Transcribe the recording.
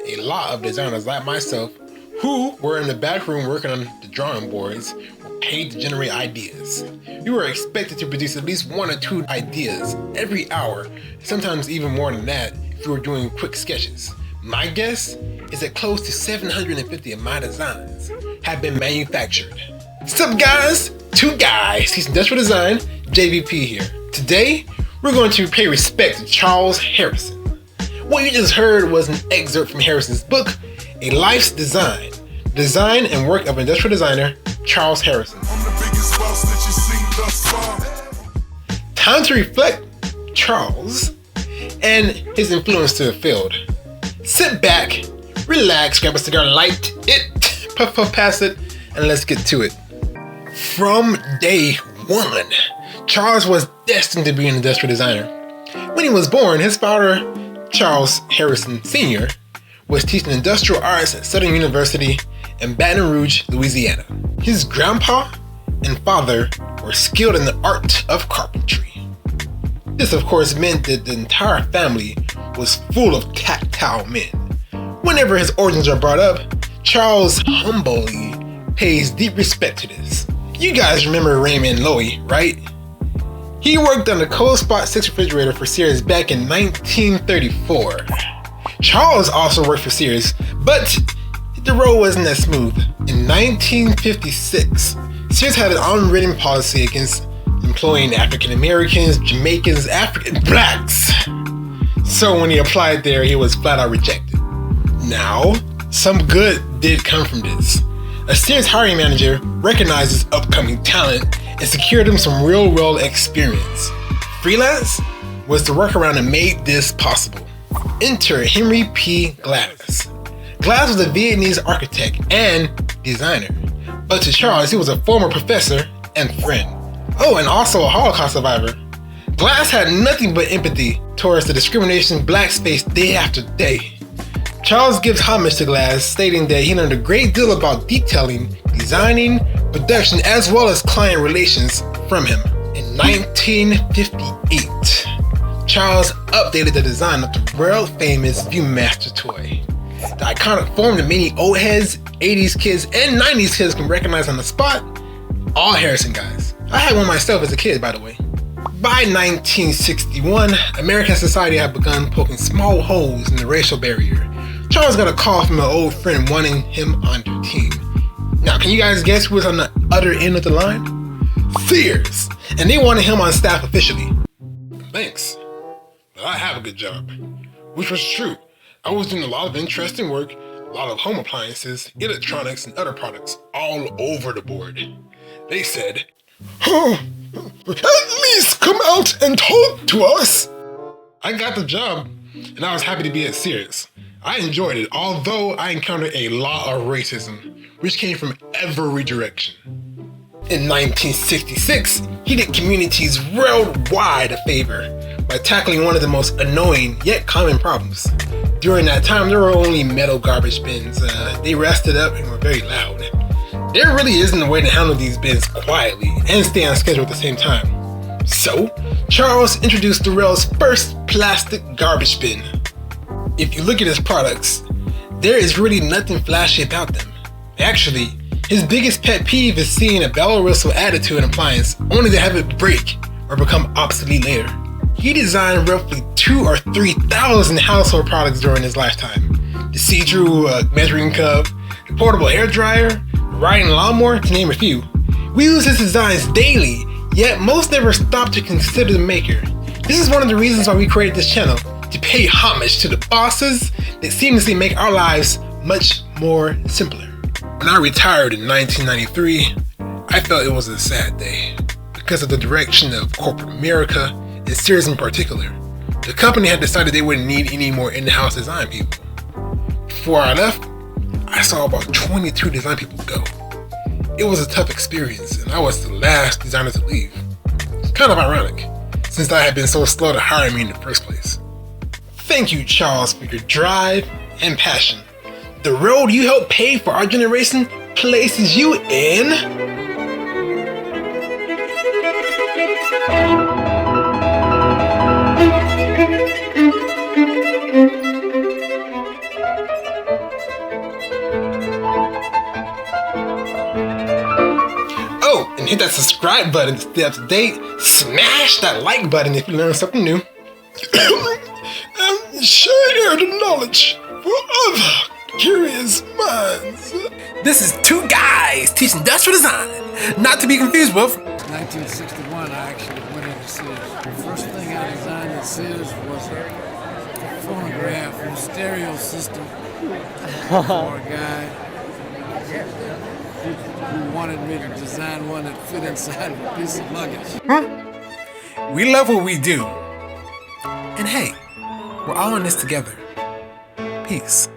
a lot of designers like myself who were in the back room working on the drawing boards were paid to generate ideas. You were expected to produce at least 1 or 2 ideas every hour, sometimes even more than that if you were doing quick sketches. My guess is that close to 750 of my designs have been manufactured. Sup guys? 2 guys. He's industrial design, JVP here. Today, we're going to pay respect to Charles Harrison. What you just heard was an excerpt from Harrison's book, A Life's Design, design and work of industrial designer Charles Harrison. Time to reflect Charles and his influence to the field. Sit back, relax, grab a cigar, light it, puff past it, and let's get to it. From day one, Charles was destined to be an industrial designer. When he was born, his father, Charles Harrison Sr., was teaching industrial arts at Southern University in Baton Rouge, Louisiana. His grandpa and father were skilled in the art of carpentry. This, of course, meant that the entire family was full of tactile men. Whenever his origins are brought up, Charles humbly pays deep respect to this. You guys remember Raymond and Loewy, right? He worked on the Cold Spot 6 refrigerator for Sears back in 1934. Charles also worked for Sears, but the road wasn't as smooth. In 1956, Sears had an unwritten policy against employing African Americans, Jamaicans, blacks. So when he applied there, he was flat out rejected. Now, some good did come from this. A Sears hiring manager recognized his upcoming talent and secured him some real-world experience. Freelance was the workaround that made this possible. Enter Henry P. Glass. Glass was a Vietnamese architect and designer, but to Charles, he was a former professor and friend. Oh, and also a Holocaust survivor. Glass had nothing but empathy towards the discrimination blacks faced day after day. Charles gives homage to Glass, stating that he learned a great deal about detailing, designing, production, as well as client relations from him. In 1958, Charles updated the design of the world-famous Viewmaster toy. The iconic form that many old heads, 80s kids, and 90s kids can recognize on the spot, all Harrison guys. I had one myself as a kid, by the way. By 1961, American society had begun poking small holes in the racial barrier. Charles got a call from an old friend wanting him on their team. Now, can you guys guess who was on the other end of the line? Sears! And they wanted him on staff officially. Thanks, but I have a good job. Which was true. I was doing a lot of interesting work, a lot of home appliances, electronics, and other products all over the board. They said, "Oh, at least come out and talk to us." I got the job, and I was happy to be at Sears. I enjoyed it, although I encountered a lot of racism, which came from every direction. In 1966, he did communities worldwide a favor by tackling one of the most annoying yet common problems. During that time, there were only metal garbage bins. They rusted up and were very loud. There really isn't a way to handle these bins quietly and stay on schedule at the same time. So, Charles introduced the world's first plastic garbage bin. If you look at his products, there is really nothing flashy about them. Actually, his biggest pet peeve is seeing a bell or whistle added to an appliance only to have it break or become obsolete later. He designed roughly 2,000 or 3,000 household products during his lifetime. The see-through measuring cup, the portable hair dryer, the riding lawnmower, to name a few. We use his designs daily, yet most never stop to consider the maker. This is one of the reasons why we created this channel, to pay homage to the bosses that seamlessly make our lives much more simpler. When I retired in 1993, I felt it was a sad day because of the direction of corporate America, and Sears in particular. The company had decided they wouldn't need any more in-house design people. Before I left, I saw about 22 design people go. It was a tough experience, and I was the last designer to leave. It's kind of ironic, since I had been so slow to hire me in the first place. Thank you, Charles, for your drive and passion. The road you helped pave for our generation places you in hit that subscribe button to stay up to date. Smash that like button if you learn something new. And share the knowledge for other curious minds. This is two guys teaching industrial design, not to be confused with. 1961, I actually went into Sears. The first thing I designed at Sears was a phonograph and stereo system for a guy who wanted me to design one that fit inside of a piece of luggage. We love what we do. And hey, we're all in this together. Peace.